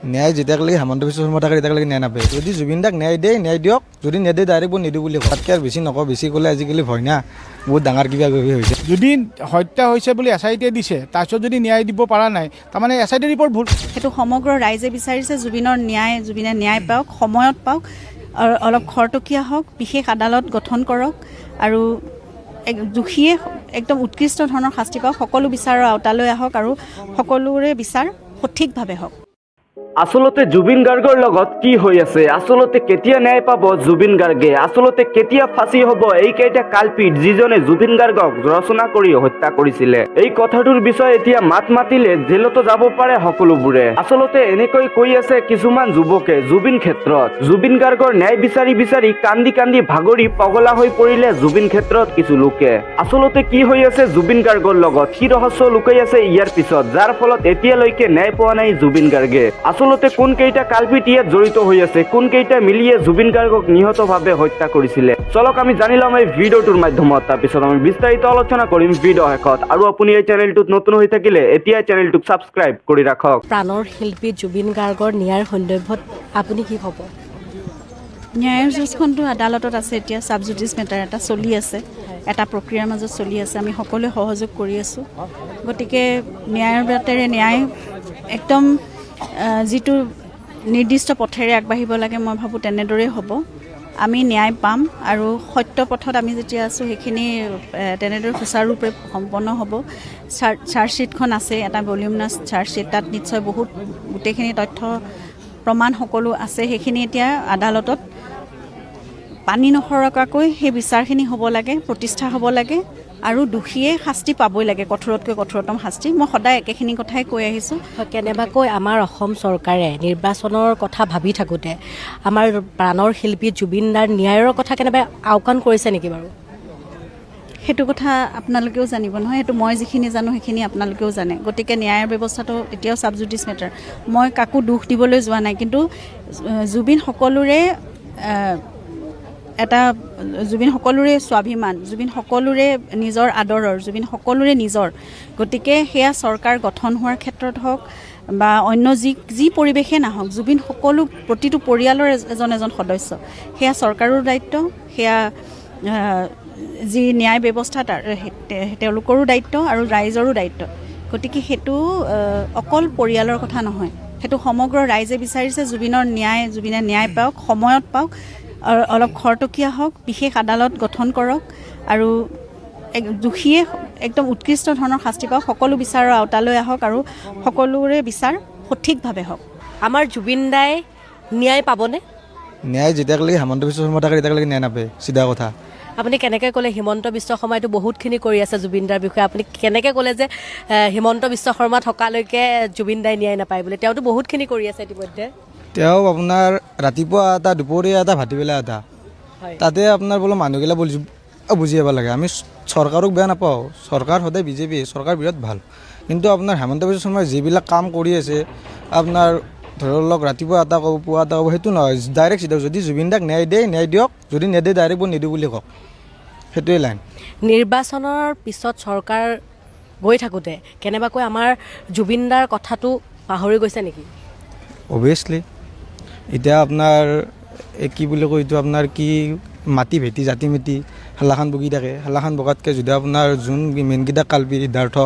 ন্যায় যেতিয়ালৈকে হেমন্ত বিশ্ব শৰ্মা থাকে তেতিয়ালৈকে ন্যায় নাপায়। যদি জুবিন দাক ন্যায় দিয়ে ন্যায় দিয়ক, যদি নেদে ডাইৰেক্ট মই নিদিওঁ বুলি কয়। তাতকৈ আৰু বেছি নকওঁ, বেছি ক'লে আজিকালি ভয় না, বহুত ডাঙৰ কিবা কিবি হৈছে। যদি হত্যা হৈছে বুলি SIT-য়ে দিছে, তাৰপিছত যদি ন্যায় দিব পৰা নাই, তাৰমানে SIT ৰিপৰ্ট ভুল। সেইটো সমগ্ৰ ৰাইজে বিচাৰিছে জুবিনৰ ন্যায়, জুবিনে ন্যায় পাওক, সময়ত পাওক, আৰু অলপ খৰতকীয়া হওক, বিশেষ আদালত গঠন কৰক আৰু দোষীয়ে একদম উৎকৃষ্ট ধৰণৰ শাস্তি পাওক, সকলো বিচাৰৰ আওতালৈ আহক আৰু সকলোৰে বিচাৰ সঠিকভাৱে হওক। আসলতে জুবিন গাৰ্গৰ লগত কি হৈ আছে, আসলতে কেতিয়া ন্যায় পাব জুবিন গাৰ্গে, আসলতে কেতিয়া ফাঁচি হ'ব এইকেইটা কালপিত যিজনে জুবিন গাৰ্গক ৰচনা কৰি হত্যা কৰিছিলে। এই কথাটোৰ বিষয়ে এতিয়া মাত মাতিলে জেলতো যাব পাৰে সকলোবোৰে। আসলতে এনেকৈ কৈ আছে কিছুমান যুৱকে জুবিন ক্ষেত্ৰত। জুবিন গাৰ্গৰ ন্যায় বিচাৰি বিচাৰি কান্দি কান্দি ভাগৰি পগলা হৈ পৰিলে জুবিন ক্ষেত্ৰত কিছু লোকে। আসলতে কি হৈ আছে জুবিন গাৰ্গৰ লগত, কি ৰহস্য লুকাই আছে ইয়াৰ পিছত, যাৰ ফলত এতিয়ালৈকে ন্যায় পোৱা নাই জুবিন গাৰ্গে। আসলতে কোন কেইটা কালপিত ইয়াত জড়িত হৈ আছে, কোন কেইটা মিলিয়ে জুবিন গাৰ্গক নিহতভাৱে হত্যা কৰিছিলে, চলক আমি জানি ল'ম এই ভিডিঅ'টোৰ মাধ্যমত। তাৰপিছত আমি বিস্তাৰিত আলোচনা কৰিম ভিডিঅ' শেষত। আৰু আপুনি এই চেনেলটোত নতুন হৈ থাকিলে এতিয়াই চেনেলটোক ছাবস্ক্ৰাইব কৰি ৰাখক। প্ৰাণৰ শিল্পী জুবিন গাৰ্গৰ ন্যায়ৰ সন্দৰ্ভত আপুনি কি ক'ব? ন্যায়ৰ যুঁজখনটো আদালতত আছে, এতিয়া ছাব জুডিচ মেটাৰ এটা চলি আছে, এটা প্ৰক্ৰিয়াৰ মাজত চলি আছে, আমি সকলোৱে সহযোগ কৰি আছোঁ। গতিকে ন্যায়ৰ বাটেৰে ন্যায় একদম যিটো নিৰ্দিষ্ট পথেৰে আগবাঢ়িব লাগে মই ভাবোঁ তেনেদৰেই হ'ব। আমি ন্যায় পাম আৰু সত্য পথত আমি যেতিয়া আছোঁ সেইখিনি তেনেদৰে সুচাৰুৰূপে সম্পন্ন হ'ব। চাৰ্জশ্বিটখন আছে, এটা ভলিউমিনাছ চাৰ্জশ্বিট, তাত নিশ্চয় বহুত গোটেইখিনি তথ্য প্ৰমাণ সকলো আছে। সেইখিনি এতিয়া আদালতত পানী নসৰকাকৈ সেই বিচাৰখিনি হ'ব লাগে, প্ৰতিষ্ঠা হ'ব লাগে আৰু দোষীয়ে শাস্তি পাবই লাগে, কঠোৰতকৈ কঠোৰতম শাস্তি। মই সদায় একেখিনি কথাই কৈ আহিছোঁ। কেনেবাকৈ আমাৰ অসম চৰকাৰে নিৰ্বাচনৰ কথা ভাবি থাকোঁতে আমাৰ প্ৰাণৰ শিল্পী জুবিন দাৰ ন্যায়ৰ কথা কেনেবা আওকাণ কৰিছে নেকি বাৰু? সেইটো কথা আপোনালোকেও জানিব নহয়, সেইটো মই যিখিনি জানো সেইখিনি আপোনালোকেও জানে। গতিকে ন্যায়ৰ ব্যৱস্থাটো এতিয়াও ছাব জুডিচ মেটাৰ, মই কাকো দুখ দিবলৈ যোৱা নাই। কিন্তু জুবিন সকলোৰে জুবিন সকলোৰে স্বাভিমান, জুবিন সকলোৰে নিজৰ আদৰৰ, জুবিন সকলোৰে নিজৰ। গতিকে সেয়া চৰকাৰ গঠন হোৱাৰ ক্ষেত্ৰত হওক বা অন্য যি পৰিৱেশে নাহক, জুবিন সকলো প্ৰতিটো পৰিয়ালৰ এজন এজন সদস্য। সেয়া চৰকাৰৰ দায়িত্ব, সেয়া যি ন্যায় ব্যৱস্থা তেওঁলোকৰো দায়িত্ব আৰু ৰাইজৰো দায়িত্ব। গতিকে সেইটো অকল পৰিয়ালৰ কথা নহয়, সেইটো সমগ্ৰ ৰাইজে বিচাৰিছে জুবিনৰ ন্যায়, জুবিনে ন্যায় পাওক, সময়ত পাওক, আৰু অলপ খৰতকীয়া হওক, বিশেষ আদালত গঠন কৰক আৰু দোষীয়ে একদম উৎকৃষ্ট ধৰণৰ শাস্তি পাওক, সকলো বিচাৰৰ আওতালৈ আহক আৰু সকলোৰে বিচাৰ সঠিকভাৱে হওক। আমাৰ জুবিন দাই ন্যায় পাবনে? ন্যায় যেতিয়ালৈকে হেমন্ত বিশ্ব শৰ্মা থাকে তেতিয়ালৈকে ন্যায় নাপায়, চিধা কথা। আপুনি কেনেকৈ ক'লে হিমন্ত বিশ্ব শৰ্মাইতো বহুতখিনি কৰি আছে জুবিন দাৰ বিষয়ে, আপুনি কেনেকৈ ক'লে যে হিমন্ত বিশ্ব শৰ্মা থকালৈকে জুবিন দাই ন্যায় নাপায় বুলি? তেওঁতো বহুতখিনি কৰি আছে ইতিমধ্যে। তেওঁ আপোনাৰ ৰাতিপুৱা এটা, দুপৰীয়া এটা, ভাটিবেলা এটা, তাতে আপোনাৰ বোলো মানুহগিলা বুজি পাব লাগে। আমি চৰকাৰক বেয়া নাপাওঁ, চৰকাৰ সদায় বিজেপি, চৰকাৰ বিৰাট ভাল। কিন্তু আপোনাৰ হেমন্ত বিশ্ব শৰ্মাই যিবিলাক কাম কৰি আছে, আপোনাৰ ধৰি লওক ৰাতিপুৱা এটা ক'ব, পুৱা এটা ক'ব, সেইটো নহয়, ডাইৰেক্ট চিধা। যদি জুবিন দাক ন্যায় দিয়ে ন্যায় দিয়ক, যদি নেদে ডাইৰেক্ট মই নিদিওঁ বুলি কওক, সেইটোৱে লাইন। নিৰ্বাচনৰ পিছত চৰকাৰ গৈ থাকোঁতে কেনেবাকৈ আমাৰ জুবিন দাৰ কথাটো পাহৰি গৈছে নেকি? অভিয়াছলি এতিয়া আপোনাৰ কি বুলি কয়, এইটো আপোনাৰ কি মাটি ভেটি জাতি মিতি হাল্লাখান বগি থাকে। হাল্লাখান বগাতকৈ যদি আপোনাৰ যোন মেইনকেইটা কালপি, সিদ্ধাৰ্থ,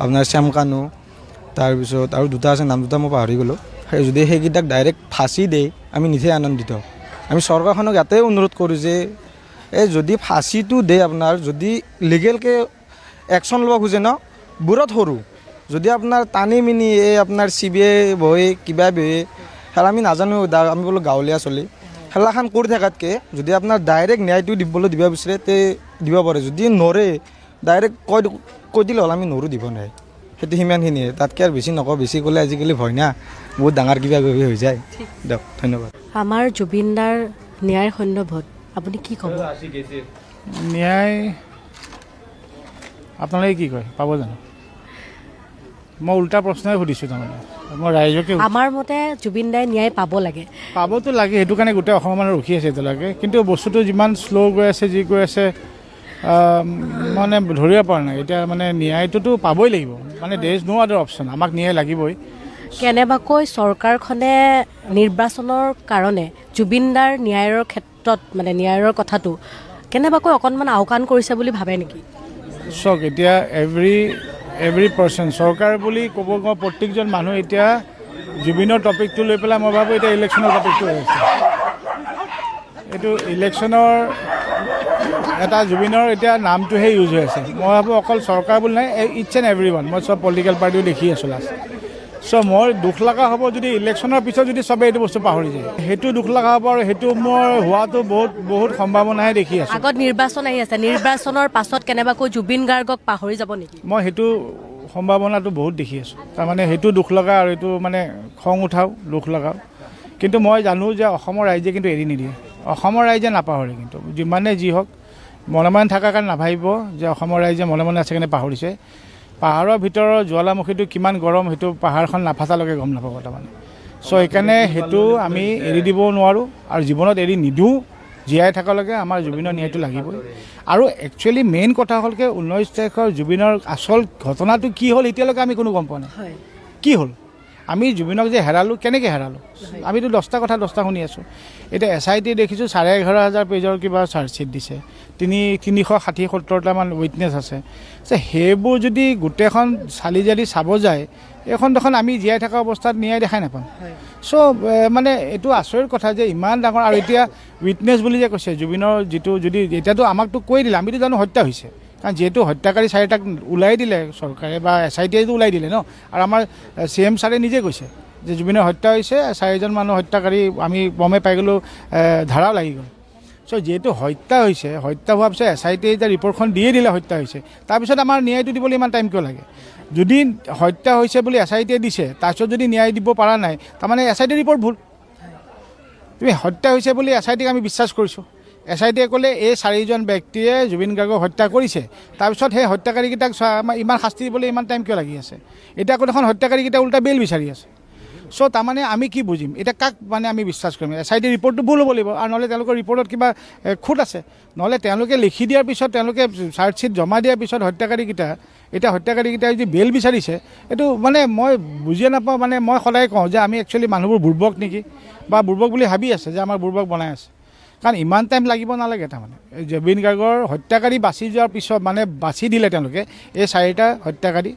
আপোনাৰ শ্যাম কানু, তাৰপিছত আৰু দুটা আছে, নাম দুটা মই পাহৰি গ'লোঁ, যদি সেইকেইটাক ডাইৰেক্ট ফাঁচি দিয়ে আমি নিজে আনন্দিত। আমি চৰকাৰখনক ইয়াতে অনুৰোধ কৰোঁ যে যদি ফাঁচিটো দিয়ে, আপোনাৰ যদি লিগেলকৈ একশ্যন ল'ব খোজে ন, বুৰত সৰু, যদি আপোনাৰ টানি মিনি আপোনাৰ CBI বহে কিবা বহে, খেলা আমি নাজানো, আমি বোলো গাঁৱলীয়া চলি খেলাখান কৰি থকাতকৈ যদি আপোনাৰ ডাইৰেক্ট ন্যায়টো দিবলৈ দিব বিচাৰে তে দিব পাৰে। যদি নৰে ডাইৰেক্ট কৈ দিলে হ'ল আমি নৰো দিব নাই, সেইটো সিমানখিনিয়ে। তাতকৈ আৰু বেছি নকওঁ, বেছি ক'লে আজিকালি ভয় না, বহুত ডাঙৰ কিবা কিবি হৈ যায়। দিয়ক, ধন্যবাদ। আমাৰ জুবিন দাৰ ন্যায়ৰ সন্দৰ্ভত আপুনি কি ক'ব? ন্যায় আপোনালোকে কি কয়, পাব জানো? মই উল্টা প্ৰশ্নই সুধিছোঁ, তাৰমানে মই ৰাইজকে। আমাৰ মতে জুবিন দাই ন্যায় পাব লাগে, পাবতো লাগে, সেইটো কাৰণে গোটেই অসমৰ মানুহ ৰখি আছে এতিয়ালৈকে। কিন্তু বস্তুটো যিমান শ্ল' গৈ আছে, যি গৈ আছে, মানে ধৰিব পৰা নাই এতিয়া। মানে ন্যায়টোতো পাবই লাগিব, মানে দেৰ ইজ ন' আদাৰ অপশ্যন, আমাক ন্যায় লাগিবই। কেনেবাকৈ চৰকাৰখনে নিৰ্বাচনৰ কাৰণে জুবিনদাৰ ন্যায়ৰ ক্ষেত্ৰত মানে ন্যায়ৰ কথাটো কেনেবাকৈ অকণমান আওকাণ কৰিছে বুলি ভাবে নেকি? চাওক, এতিয়া এভৰি পাৰ্চন চৰকাৰ বুলি ক'ব গ'লে প্ৰত্যেকজন মানুহ এতিয়া জুবিনৰ টপিকটো লৈ পেলাই মই ভাবোঁ এতিয়া ইলেকশ্যনৰ টপিকটো হৈ আছে। এইটো ইলেকশ্যনৰ এটা জুবিনৰ এতিয়া নামটোহে ইউজ হৈ আছে। মই ভাবোঁ অকল চৰকাৰ বুলি নাই, ইটছ এণ্ড এভৰি ওৱান। মই চব পলিটিকেল পাৰ্টিও দেখি আছোঁ লাষ্ট। চ' মই দুখ লগা হ'ব যদি ইলেকশ্যনৰ পিছত যদি চবে এইটো বস্তু পাহৰি যায়, সেইটো দুখ লগা হ'ব আৰু সেইটো মই হোৱাটো বহুত সম্ভাৱনাহে দেখি আছোঁ। আগত নিৰ্বাচন আহি আছে, নিৰ্বাচনৰ পাছত কেনেবাকৈ জুবিন গাৰ্গক পাহৰি যাব নেকি? মই সেইটো সম্ভাৱনাটো বহুত দেখি আছোঁ। তাৰমানে সেইটো দুখ লগা আৰু এইটো মানে খং উঠাও, দুখ লগাও। কিন্তু মই জানো যে অসমৰ ৰাইজে কিন্তু এৰি নিদিয়ে, অসমৰ ৰাইজে নাপাহৰে। কিন্তু যিমানে যি হওক মনে মনে থকাৰ কাৰণে নাভাবিব যে অসমৰ ৰাইজে মনে মনে আছে কাৰণে পাহৰিছে। পাহাৰৰ ভিতৰৰ জ্বালামুখীটো কিমান গৰম সেইটো পাহাৰখন নাফাটালৈকে গম নাপাব তাৰমানে। চ' সেইকাৰণে সেইটো আমি এৰি দিবও নোৱাৰোঁ আৰু জীৱনত এৰি নিদিওঁ। জীয়াই থকালৈকে আমাৰ জুবিনৰ ন্যায়টো লাগিবই। আৰু একচুৱেলি মেইন কথা হ'ল কি 19 তাৰিখৰ জুবিনৰ আচল ঘটনাটো কি হ'ল এতিয়ালৈকে আমি কোনো গম পোৱা নাই। কি হ'ল আমি জুবিনক যে হেৰালোঁ, কেনেকৈ হেৰালোঁ? আমিতো 10টা কথা 10টা শুনি আছোঁ। এতিয়া SIT দেখিছোঁ 11,500 পেজৰ কিবা চাৰ্জশ্বিট দিছে, 360-70টামান উইটনেছ আছে। সেইবোৰ যদি গোটেইখন চালি জালি চাব যায়, এইখন দেখোন আমি জীয়াই থকা অৱস্থাত ন্যায় দেখাই নাপাম। চ' মানে এইটো আচৰিত কথা যে ইমান ডাঙৰ আৰু এতিয়া উইটনেছ বুলি যে কৈছে জুবিনৰ যিটো যদি এতিয়াতো আমাকতো কৈ দিলে, আমিতো জানো হত্যা হৈছে। কাৰণ যিহেতু হত্যাকাৰী 4টাক ওলাই দিলে চৰকাৰে বা SITয়েতো ওলাই দিলে ন। আৰু আমাৰ CM ছাৰে নিজে কৈছে যে জুবিনৰ হত্যা হৈছে, 4জন মানুহ হত্যাকাৰী আমি গমে পাই গ'লোঁ, ধাৰাও লাগি গ'ল। চ' যিহেতু হত্যা হৈছে, হত্যা হোৱাৰ পিছত SITয়ে এতিয়া ৰিপৰ্টখন দিয়ে দিলে হত্যা হৈছে, তাৰপিছত আমাৰ ন্যায়টো দিবলৈ ইমান টাইম কিয় লাগে? যদি হত্যা হৈছে বুলি SITয়ে দিছে, তাৰপিছত যদি ন্যায় দিব পৰা নাই, তাৰমানে SIT ৰিপৰ্ট ভুল। তুমি হত্যা হৈছে বুলি SITক আমি বিশ্বাস কৰিছোঁ। SITয়ে ক'লে এই 4জন ব্যক্তিয়ে জুবিন গাৰ্গক হত্যা কৰিছে, তাৰপিছত সেই হত্যাকাৰীকেইটাক ইমান শাস্তি দিবলৈ ইমান টাইম কিয় লাগি আছে? এতিয়া আকৌ এখন হত্যাকাৰীকেইটা উল্টা বেইল বিচাৰি আছে। চ' তাৰমানে আমি কি বুজিম এতিয়া, কাক মানে আমি বিশ্বাস কৰিম? SIT ৰিপৰ্টটো ভুল হ'ব লাগিব, আৰু নহ'লে তেওঁলোকৰ ৰিপৰ্টত কিবা খুঁত আছে। নহ'লে তেওঁলোকে লিখি দিয়াৰ পিছত, তেওঁলোকে চাৰ্জশ্বিট জমা দিয়াৰ পিছত হত্যাকাৰীকেইটাই যদি বেইল বিচাৰিছে, এইটো মানে মই বুজিয়ে নাপাওঁ। মানে মই সদায় কওঁ যে আমি একচুৱেলি মানুহবোৰ বুৰ্বক নেকি, বা বুৰ্বক বুলি ভাবি আছে যে আমাৰ বুৰ্বক বনাই আছে। কাৰণ ইমান টাইম লাগিব নালাগে। তাৰমানে জুবিন গাৰ্গৰ হত্যাকাৰী বাছি যোৱাৰ পিছত মানে বাছি দিলে তেওঁলোকে এই 4টা হত্যাকাৰী,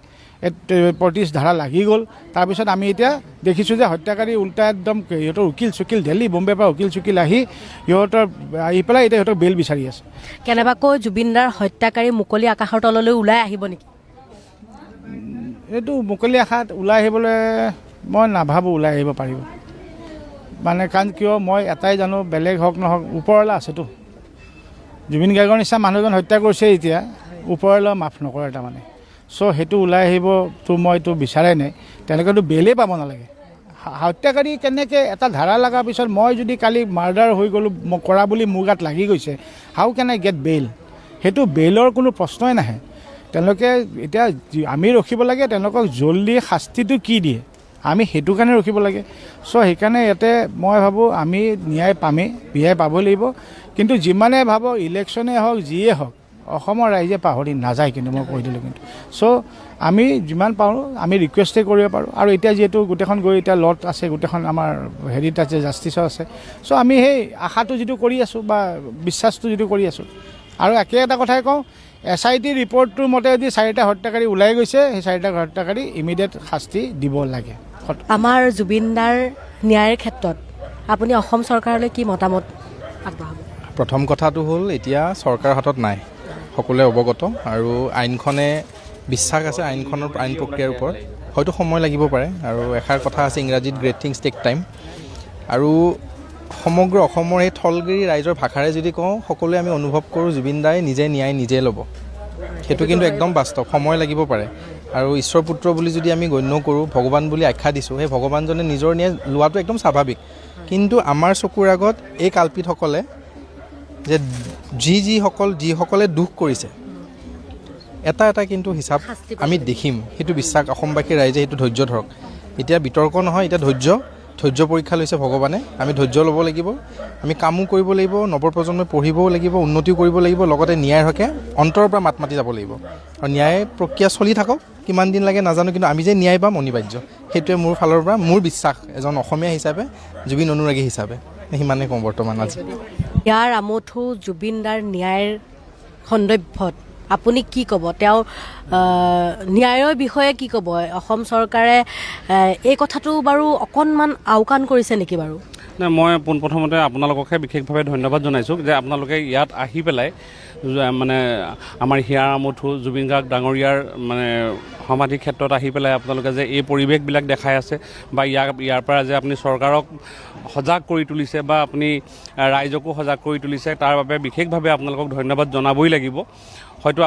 35 ধাৰা লাগি গ'ল। তাৰপিছত আমি এতিয়া দেখিছোঁ যে হত্যাকাৰী উল্টা একদম সিহঁতৰ উকিল চুকিল দিল্লী বম্বেৰ পৰা উকিল চুকিল আহি পেলাই এতিয়া সিহঁতক বেইল বিচাৰি আছে। কেনেবাকৈ জুবিনদাৰ হত্যাকাৰী মুকলি আকাশৰ তললৈ ওলাই আহিব নেকি? এইটো মুকলি আকাশত ওলাই আহিবলৈ মই নাভাবোঁ ওলাই আহিব পাৰিব। মানে কাৰণ কিয় মই এটাই জানো, বেলেগ হওক নহওক ওপৰৱালা আছেতো। জুবিন গাৰ্গৰ নিচিনা মানুহজন হত্যা কৰিছে, এতিয়া ওপৰৱালা মাফ নকৰে তাৰমানে। চ' সেইটো ওলাই আহিবতো মইতো বিচৰাই নাই। তেওঁলোকেতো বেইলেই পাব নালাগে। হত্যাকাৰী কেনেকৈ এটা ধাৰা লগাৰ পিছত মই যদি কালি মাৰ্ডাৰ হৈ গ'লোঁ কৰা বুলি মোৰ গাত লাগি গৈছে, how can I get bail? সেইটো বেইলৰ কোনো প্ৰশ্নই নাহে। তেওঁলোকে এতিয়া আমি ৰখিব লাগে তেওঁলোকক জল্দি শাস্তিটো কি দিয়ে, আমি সেইটো কাৰণে ৰখিব লাগে। চ' সেইকাৰণে ইয়াতে মই ভাবোঁ আমি ন্যায় পাবই লাগিব। কিন্তু যিমানে ভাবোঁ ইলেকশ্যনেই হওক যিয়ে হওক, অসমৰ ৰাইজে পাহৰি নাযায়। কিন্তু মই কৈ দিলোঁ কিন্তু। চ' আমি যিমান পাৰোঁ আমি ৰিকুৱেষ্টেই কৰিব পাৰোঁ। আৰু এতিয়া যিহেতু গোটেইখন গৈ এতিয়া লট আছে, গোটেইখন আমাৰ হেৰিত আছে, জাষ্টিছৰ আছে। চ' আমি সেই আশাটো যিটো কৰি আছোঁ বা বিশ্বাসটো যিটো কৰি আছোঁ। আৰু একে এটা কথাই কওঁ, SIT ৰিপৰ্টটোৰ মতে যদি 4টা হত্যাকাৰী ওলাই গৈছে, সেই 4টা হত্যাকাৰী ইমিডিয়েট শাস্তি দিব লাগে। আমাৰ জুবিনদাৰ ন্যায়ৰ ক্ষেত্ৰত আপুনি অসম চৰকাৰলৈ কি মতামত আগবঢ়াব? প্ৰথম কথাটো হ'ল এতিয়া চৰকাৰৰ হাতত নাই, সকলোৱে অৱগত। আৰু আইনখনে বিশ্বাস আছে আইন প্ৰক্ৰিয়াৰ ওপৰত। হয়তো সময় লাগিব পাৰে। আৰু এষাৰ কথা আছে ইংৰাজীত, গ্ৰেট থিংছ টেক টাইম। আৰু সমগ্ৰ অসমৰ এই থলগিৰি ৰাইজৰ ভাষাৰে যদি কওঁ, সকলোৱে আমি অনুভৱ কৰোঁ জুবিনদাই নিজে ন্যায় নিজে ল'ব। সেইটো কিন্তু একদম বাস্তৱ, সময় লাগিব পাৰে। আৰু ঈশ্বৰ পুত্ৰ বুলি যদি আমি গণ্য কৰোঁ, ভগৱান বুলি আখ্যা দিছোঁ, সেই ভগৱানজনে নিজৰ ন্যায় লোৱাটো একদম স্বাভাৱিক। কিন্তু আমাৰ চকুৰ আগত এই কাল্পিতসকলে যে যিসকলে দুখ কৰিছে, এটা কিন্তু হিচাপ আমি দেখিম। সেইটো বিশ্বাস অসমবাসী ৰাইজে সেইটো ধৈৰ্য ধৰক। এতিয়া বিতৰ্ক নহয়, এতিয়া ধৈৰ্য পৰীক্ষা লৈছে ভগৱানে। আমি ধৈৰ্য ল'ব লাগিব, আমি কামো কৰিব লাগিব, নৱপ্ৰজন্মই পঢ়িবও লাগিব, উন্নতিও কৰিব লাগিব, লগতে ন্যায়ৰ হকে অন্তৰৰ পৰা মাত মাতি যাব লাগিব। আৰু ন্যায় প্ৰক্ৰিয়া চলি থাকক। কিমান দিন লাগে নাজানো, কিন্তু আমি যে ন্যায় পাম অনিবাৰ্য, সেইটোৱে মোৰ ফালৰ পৰা মোৰ বিশ্বাস এজন অসমীয়া হিচাপে, জুবিন অনুৰাগী হিচাপে। সিমানেই কওঁ বৰ্তমান আজি। ইয়াৰ আমঠু জুবিন দাৰ ন্যায়ৰ সন্দৰ্ভত আপুনি কি ক'ব? তেওঁ ন্যায়ৰ বিষয়ে কি ক'ব? অসম চৰকাৰে এই কথাটো বাৰু অকণমান আওকাণ কৰিছে নেকি বাৰু? নাই, মই পোনপ্ৰথমতে আপোনালোককহে বিশেষভাৱে ধন্যবাদ জনাইছোঁ যে আপোনালোকে ইয়াত আহি পেলাই মানে আমাৰ হিয়াৰ আমঠু জুবিন গাৰ্গ ডাঙৰীয়াৰ মানে সমাধি ক্ষেত্ৰত আহি পেলাই আপোনালোকে যে এই পৰিৱেশবিলাক দেখাই আছে বা ইয়াৰ পৰা যে আপুনি চৰকাৰক সজাগ কৰি তুলিছে বা আপুনি ৰাইজকো সজাগ কৰি তুলিছে, তাৰ বাবে বিশেষভাৱে আপোনালোকক ধন্যবাদ জনাবই লাগিব। হয়তো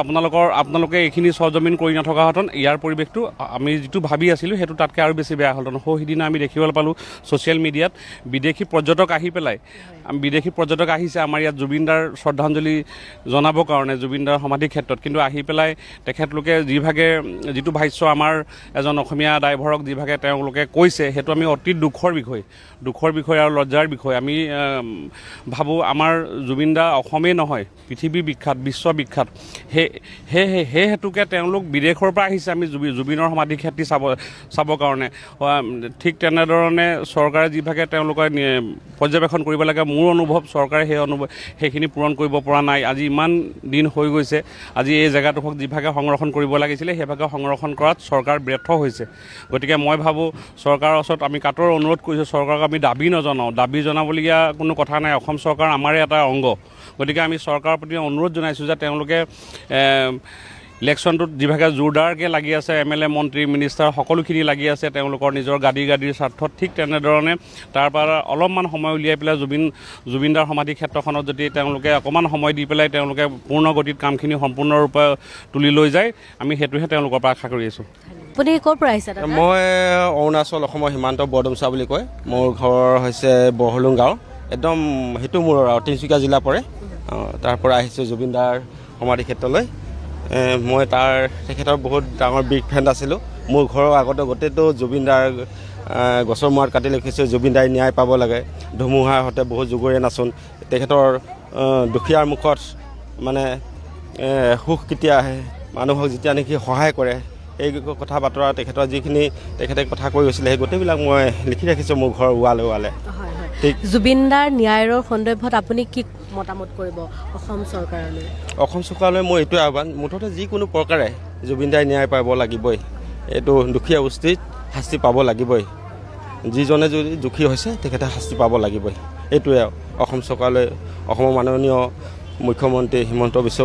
আপোনালোকে এইখিনি সৰজমিন কৰি নথকাহেঁতেন ইয়াৰ পৰিৱেশটো আমি যিটো ভাবি আছিলোঁ সেইটো তাতকৈ আৰু বেছি বেয়া হ'লহেঁতেন। সেইদিনা আমি দেখিবলৈ পালোঁ ছ'চিয়েল মিডিয়াত বিদেশী পৰ্যটক আহি পেলাই, বিদেশী পৰ্যটক আহিছে আমাৰ ইয়াত জুবিন দাৰ শ্ৰদ্ধাঞ্জলি জনাবৰ কাৰণে জুবিন দাৰ সমাধি ক্ষেত্ৰত, কিন্তু আহি পেলাই তেখেতলোকে যিটো ভাষ্য আমাৰ এজন অসমীয়া ড্ৰাইভাৰক যিভাগে তেওঁলোকে কৈছে, সেইটো আমি অতি দুখৰ বিষয় আৰু লজ্জাৰ বিষয়। আমি ভাবোঁ আমাৰ জুবিন দা অসমেই নহয় পৃথিৱী বিখ্যাত, বিশ্ববিখ্যাত। সেই হেতুকে তেওঁলোক বিদেশৰ পৰা আহিছে আমি জুবিনৰ সমাধি ক্ষেত্ৰত চাবৰ কাৰণে। ঠিক তেনেধৰণে চৰকাৰে যিভাগে তেওঁলোকে পৰ্যবেক্ষণ কৰিব লাগে, মোৰ অনুভৱ চৰকাৰে সেইখিনি পূৰণ কৰিব পৰা নাই। আজি ইমান দিন হৈ গৈছে, আজি এই জেগাডোখৰক যিভাগে সংৰক্ষণ কৰিব লাগিছিলে সেইভাগে সংৰক্ষণ কৰাত চৰকাৰ ব্যৰ্থ হৈছে। গতিকে মই ভাবোঁ চৰকাৰৰ ওচৰত আমি কাটৰ অনুৰোধ কৰিছোঁ, চৰকাৰক আমি দাবী জনাবলগীয়া কোনো কথা নাই। অসম চৰকাৰ আমাৰে এটা অংগ, গতিকে আমি চৰকাৰৰ প্ৰতি অনুৰোধ জনাইছোঁ যে তেওঁলোকে ইলেকশ্যনটোত যিভাগে জোৰদাৰকৈ লাগি আছে, MLA মন্ত্ৰী মিনিষ্টাৰ সকলোখিনি লাগি আছে তেওঁলোকৰ নিজৰ গাদীৰ স্বাৰ্থত, ঠিক তেনেধৰণে তাৰ পৰা অলপমান সময় উলিয়াই পেলাই জুবিন দাৰ সমাধি ক্ষেত্ৰখনত যদি তেওঁলোকে অকণমান সময় দি পেলাই তেওঁলোকে পূৰ্ণ গতিত কামখিনি সম্পূৰ্ণৰূপে তুলি লৈ যায়, আমি সেইটোহে তেওঁলোকৰ পৰা আশা কৰি আছোঁ। আপুনি ক'ৰ পৰা আহিছে? মই অৰুণাচল অসমৰ সীমান্ত বৰডুমচা বুলি কয়। মোৰ ঘৰ হৈছে বৰহলুং গাঁও, একদম সেইটো মোৰ তিনিচুকীয়া জিলা পৰে। তাৰ পৰা আহিছোঁ জুবিন দাৰ সমাধি ক্ষেত্ৰলৈ। মই তেখেতৰ বহুত ডাঙৰ বিগ ফ্ৰেণ্ড আছিলোঁ। মোৰ ঘৰৰ আগতে গোটেইটো জুবিন দাৰ গছৰ মূৰত কাটি লিখিছোঁ জুবিন দাই ন্যায় পাব লাগে, ধুমুহাৰ সৈতে বহুত জুগুৰে নাচোন। তেখেতৰ দুখীয়াৰ মুখত মানে সুখ কেতিয়া আহে, মানুহক যেতিয়া নেকি সহায় কৰে, এই কথা বতৰা তেখেতৰ যিখিনি তেখেতে কথা কৈ গৈছিলে সেই গোটেইবিলাক মই লিখি ৰাখিছোঁ মোৰ ঘৰৰ ৱালে। ঠিক জুবিন দাৰ ন্যায়ৰ সন্দৰ্ভত আপুনি কি মতামত কৰিব অসম চৰকাৰলৈ? অসম চৰকাৰলৈ মই এইটোৱে আহ্বান, মুঠতে যিকোনো প্ৰকাৰে জুবিন দাই ন্যায় পাব লাগিবই। এইটো দুখীয়া গোষ্ঠীত শাস্তি পাব লাগিবই। যিজনে যদি দুখী হৈছে তেখেতে শাস্তি পাব লাগিবই। এইটোৱে অসম চৰকাৰলৈ, অসমৰ মাননীয় মুখ্যমন্ত্ৰী হিমন্ত বিশ্ব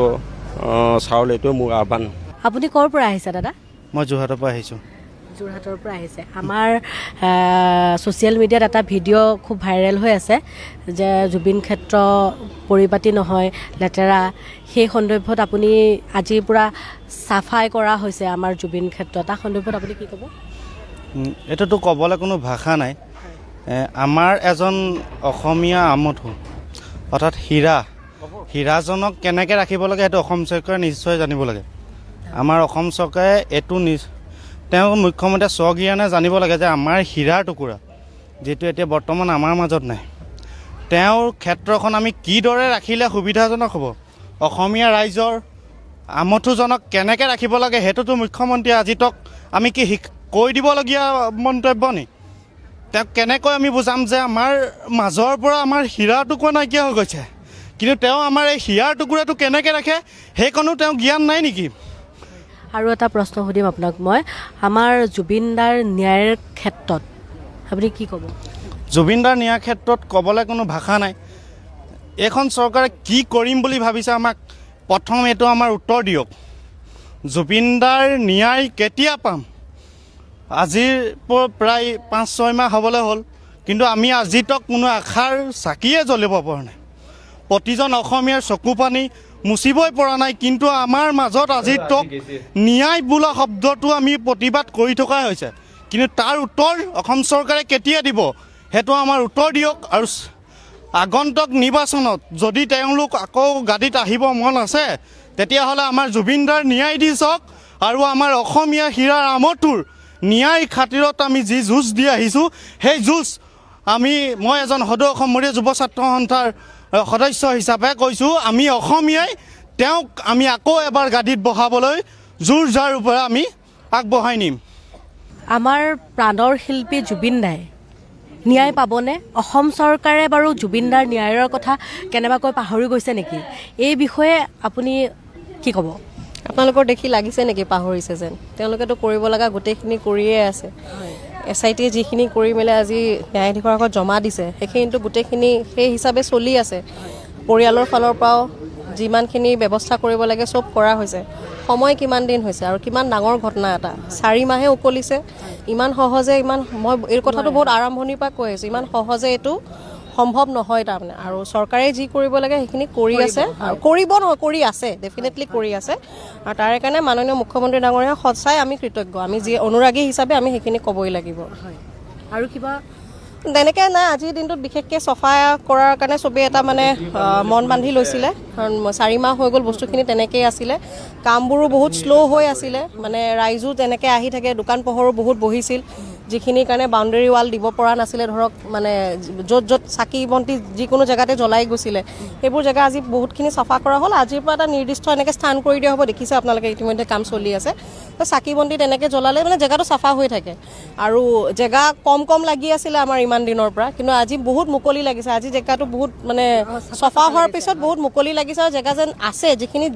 ছাৰলৈ এইটোৱে মোৰ আহ্বান। আপুনি ক'ৰ পৰা আহিছে দাদা? মই যোৰহাটৰ পৰা আহিছোঁ। যোৰহাটৰ পৰা আহিছে। আমাৰ ছ'চিয়েল মিডিয়াত এটা ভিডিঅ' খুব ভাইৰেল হৈ আছে যে জুবিন ক্ষেত্ৰ পৰিপাটি নহয়, লেতেৰা। সেই সন্দৰ্ভত আপুনি আজিৰ পৰা চাফাই কৰা হৈছে আমাৰ জুবিন ক্ষেত্ৰ, তাৰ সন্দৰ্ভত আপুনি কি ক'ব? এইটোতো ক'বলৈ কোনো ভাষা নাই। আমাৰ এজন অসমীয়া আমঠু অৰ্থাৎ হীৰাজনক কেনেকৈ ৰাখিব লাগে সেইটো অসম চৰকাৰে নিশ্চয় জানিব লাগে। আমাৰ অসম চৰকাৰে এইটো তেওঁ মুখ্যমন্ত্ৰী স্বজ্ঞানে জানিব লাগে যে আমাৰ হীৰাৰ টুকুৰা যিটো এতিয়া বৰ্তমান আমাৰ মাজত নাই, তেওঁৰ ক্ষেত্ৰখন আমি কিদৰে ৰাখিলে সুবিধাজনক হ'ব, অসমীয়া ৰাইজৰ আমঠুজনক কেনেকৈ ৰাখিব লাগে সেইটোতো মুখ্যমন্ত্ৰীয়ে আজিতক আমি কি কৈ দিবলগীয়া মন্তব্য নি? তেওঁক কেনেকৈ আমি বুজাম যে আমাৰ মাজৰ পৰা আমাৰ হীৰাৰ টুকুৰা নাইকিয়া হৈ গৈছে, কিন্তু তেওঁ আমাৰ এই হীৰাৰ টুকুৰাটো কেনেকৈ ৰাখে সেইকণো তেওঁ জ্ঞান নাই নেকি? আৰু এটা প্ৰশ্ন সুধিম আপোনাক মই, আমাৰ জুবিন দাৰ ন্যায়ৰ ক্ষেত্ৰত আপুনি কি ক'ব? জুবিন দাৰ ন্যায়ৰ ক্ষেত্ৰত ক'বলৈ কোনো ভাষা নাই। এইখন চৰকাৰে কি কৰিম বুলি ভাবিছে আমাক প্ৰথম এইটো আমাৰ উত্তৰ দিয়ক। জুবিন দাৰ ন্যায় কেতিয়া পাম? আজিৰ প্ৰায় 5-6 মাহ হ'বলৈ হ'ল, কিন্তু আমি আজিতক কোনো আশাৰ চাকিয়ে জ্বলিব পৰা নাই। প্ৰতিজন অসমীয়াৰ চকু পানী মুচিবই পৰা নাই, কিন্তু আমাৰ মাজত আজিতক ন্যায় বোলা শব্দটো আমি প্ৰতিবাদ কৰি থকা হৈছে, কিন্তু তাৰ উত্তৰ অসম চৰকাৰে কেতিয়া দিব সেইটো আমাৰ উত্তৰ দিয়ক। আৰু আগন্তুক নিৰ্বাচনত যদি তেওঁলোক আকৌ গাদীত আহিব মন আছে তেতিয়াহ'লে আমাৰ জুবিন দাৰ ন্যায় দি চাওক, আৰু আমাৰ অসমীয়া হীৰাৰ আমঠুৰ ন্যায় খাতিৰত আমি যি যুঁজ দি আহিছোঁ সেই যুঁজ মই এজন সদৌ অসমীয়া যুৱ ছাত্ৰ সন্থাৰ সদস্য হিচাপে কৈছোঁ, আমি অসমীয়াই তেওঁক আমি আকৌ এবাৰ গাদীত বহাবলৈ জোৰ যাৰ ওপৰত আমি আগবঢ়াই নিম। আমাৰ প্ৰাণৰ শিল্পী জুবিন দাই ন্যায় পাবনে? অসম চৰকাৰে বাৰু জুবিন দাৰ ন্যায়ৰ কথা কেনেবাকৈ পাহৰি গৈছে নেকি? এই বিষয়ে আপুনি কি ক'ব? আপোনালোকৰ দেখি লাগিছে নেকি পাহৰিছে যেন? তেওঁলোকেতো কৰিব লগা গোটেইখিনি কৰিয়ে আছে। SIT যিখিনি কৰি মেলি আজি ন্যায়াধীশৰ আগত জমা দিছে সেইখিনিতো গোটেইখিনি সেই হিচাপে চলি আছে। পৰিয়ালৰ ফালৰ পৰাও যিমানখিনি ব্যৱস্থা কৰিব লাগে চব কৰা হৈছে। সময় কিমান দিন হৈছে আৰু কিমান ডাঙৰ ঘটনা এটা, 4 মাহে উকলিছে। ইমান সহজে মই এই কথাটো বহুত আৰম্ভণিৰ পৰা কৈ আছোঁ, ইমান সহজে এইটো সম্ভৱ নহয় তাৰমানে। আৰু চৰকাৰে যি কৰিব লাগে সেইখিনি কৰি আছে, আৰু কৰি আছে, ডেফিনেটলি কৰি আছে। আৰু তাৰে কাৰণে মাননীয় মুখ্যমন্ত্ৰী ডাঙৰীয়া সঁচাই আমি কৃতজ্ঞ। আমি যি অনুৰাগী হিচাপে আমি সেইখিনি ক'বই লাগিব। আৰু কিবা তেনেকৈ নাই, আজিৰ দিনটোত বিশেষকৈ চফা কৰাৰ কাৰণে চবেই এটা মানে মন বান্ধি লৈছিলে, কাৰণ 4 মাহ হৈ গ'ল বস্তুখিনি তেনেকৈয়ে আছিলে। কামবোৰো বহুত শ্ল' হৈ আছিলে, মানে ৰাইজো তেনেকৈ আহি থাকে, দোকান পোহৰো বহুত বহিছিল, যিখিনিৰ কাৰণে বাউণ্ডেৰী ৱাল দিব পৰা নাছিলে। ধৰক মানে য'ত চাকি বন্তি যিকোনো জেগাতে জ্বলাই গৈছিলে সেইবোৰ জেগা আজি বহুতখিনি চাফা কৰা হ'ল। আজিৰ পৰা এটা নিৰ্দিষ্ট এনেকৈ স্থান কৰি দিয়া হ'ব, দেখিছে আপোনালোকে ইতিমধ্যে কাম চলি আছে। তো চাকি বন্তি তেনেকৈ জ্বলালে মানে জেগাটো চাফা হৈ থাকে। আৰু জেগা কম লাগি আছিলে আমাৰ ইমান দিনৰ পৰা, কিন্তু আজি বহুত মুকলি লাগিছে। আজি জেগাটো বহুত মানে চাফা হোৱাৰ পিছত বহুত মুকলি লাগিছে, আৰু জেগা যেন আছে যিখিনি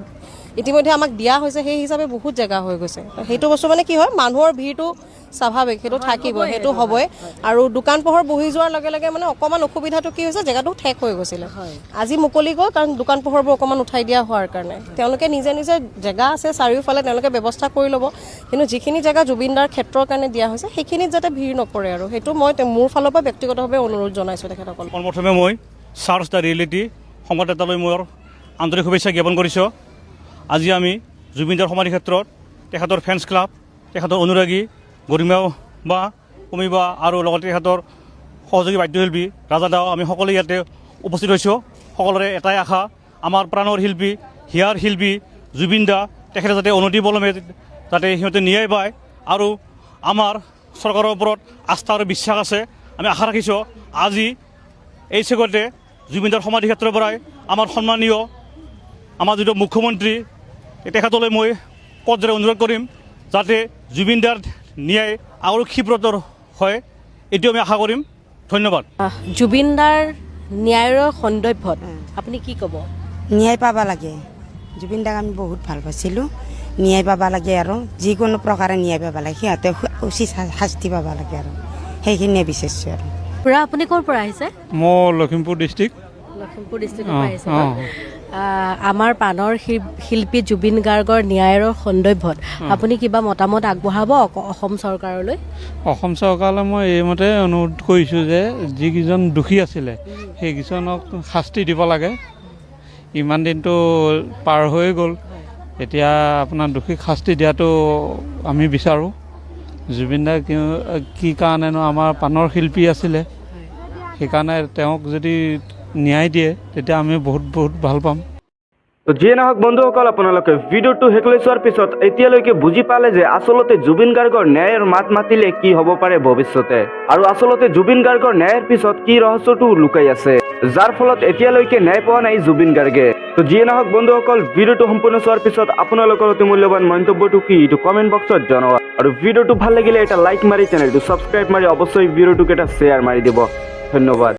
ইতিমধ্যে আমাক দিয়া হৈছে সেই হিচাপে বহুত জেগা হৈ গৈছে। সেইটো বস্তু মানে কি হয়, মানুহৰ ভিৰটো স্বাভাৱিক, সেইটো থাকিব, সেইটো হ'বই। আৰু দোকান পোহৰ বহি যোৱাৰ লগে লগে মানে অকণমান অসুবিধাটো কি হৈছে, জেগাটো ঠেক হৈ গৈছিলে। আজি মুকলি গ'ল কাৰণ দোকান পোহৰবোৰ অকণমান উঠাই দিয়া হোৱাৰ কাৰণে। তেওঁলোকে নিজে জেগা আছে চাৰিওফালে, তেওঁলোকে ব্যৱস্থা কৰি ল'ব। কিন্তু যিখিনি জেগা জুবিনদাৰ ক্ষেত্ৰৰ কাৰণে দিয়া হৈছে সেইখিনিত যাতে ভিৰ নপৰে, আৰু সেইটো মই মোৰ ফালৰ পৰা ব্যক্তিগতভাৱে অনুৰোধ জনাইছোঁ তেখেতসকল। পোনপ্ৰথমে মই চাৰ্চ দ্য ৰিয়েলিটি সংবাদদাতালৈ মোৰ আন্তৰিক শুভেচ্ছা জ্ঞাপন কৰিছোঁ। আজি আমি জুবিনদাৰ সমাধি ক্ষেত্ৰত তেখেতৰ ফেন্স ক্লাব, তেখেতৰ অনুৰাগী গৰিমা বা কমিবা আৰু লগতে তেখেতৰ সহযোগী বাদ্যশিল্পী ৰাজা দাও, আমি সকলোৱে ইয়াতে উপস্থিত হৈছোঁ। সকলোৰে এটাই আশা, আমাৰ প্ৰাণৰ শিল্পী, হিয়াৰ শিল্পী জুবিন দা তেখেতে যাতে অনতিপলমে যাতে সিহঁতে ন্যায় পায়। আৰু আমাৰ চৰকাৰৰ ওপৰত আস্থা আৰু বিশ্বাস আছে। আমি আশা ৰাখিছোঁ আজি এই চেগতে জুবিনদাৰ সমাধি ক্ষেত্ৰৰ পৰাই আমাৰ সন্মানীয় আমাৰ যিটো মুখ্যমন্ত্ৰী তেখেতলৈ মই পদৰে অনুৰোধ কৰিম যাতে জুবিনদাৰ ন্যায় আৰু ক্ষীপ্ৰতৰ হয়, এইটো আমি আশা কৰিম। ধন্যবাদ। জুবিনদাৰ ন্যায়ৰ সন্দৰ্ভত আপুনি কি ক'ব? ন্যায় পাবা লাগে। জুবিন দাক আমি বহুত ভাল পাইছিলোঁ, ন্যায় পাবা লাগে, আৰু যিকোনো প্ৰকাৰে ন্যায় পাবা লাগে, সিহঁতে উচিত শাস্তি পাবা লাগে, আৰু সেইখিনিয়ে বিচাৰিছোঁ। আৰু খুৰা আপুনি ক'ৰ পৰা আহিছে? মই লখিমপুৰ ডিষ্ট্ৰিক্ট। লখিমপুৰ ডিষ্ট্ৰিক্টৰ পৰা আহিছে। আমাৰ প্ৰাণৰ শিল্পী জুবিন গাৰ্গৰ ন্যায়ৰ সন্দৰ্ভত আপুনি কিবা মতামত আগবঢ়াব অসম চৰকাৰলৈ? অসম চৰকাৰলৈ মই এইমতে অনুৰোধ কৰিছোঁ যে যিকেইজন দোষী আছিলে সেইকেইজনক শাস্তি দিব লাগে। ইমান দিনটো পাৰ হৈ গ'ল, এতিয়া আপোনাৰ দোষীক শাস্তি দিয়াটো আমি বিচাৰোঁ। জুবিন দা কি কাৰণেনো আমাৰ প্ৰাণৰ শিল্পী আছিলে, সেইকাৰণে তেওঁক যদি ন্যায় দিয়ে তেতিয়া আমি বহুত ভাল পাম। তো যিয়ে নহওক বন্ধুসকল, আপোনালোকে ভিডিঅ'টো শেষলৈ চোৱাৰ পিছত এতিয়ালৈকে বুজি পালে যে আচলতে জুবিন গাৰ্গৰ ন্যায়ৰ মাত মাতিলে কি হ'ব পাৰে ভৱিষ্যতে, আৰু আচলতে জুবিন গাৰ্গৰ ন্যায়ৰ পিছত কি ৰহস্যটো লুকাই আছে, যাৰ ফলত এতিয়ালৈকে ন্যায় পোৱা নাই জুবিন গাৰ্গে। তো যিয়ে নহওক বন্ধুসকল, ভিডিঅ'টো সম্পূৰ্ণ চোৱাৰ পিছত আপোনালোকৰ অতি মূল্যৱান মন্তব্যটো কি এইটো কমেণ্ট বক্সত জনাব। আৰু ভিডিঅ'টো ভাল লাগিলে এটা লাইক মাৰি চেনেলটো ছাবস্ক্ৰাইব মাৰি অৱশ্যই ভিডিঅ'টোক এটা শ্বেয়াৰ মাৰি দিব। ধন্যবাদ।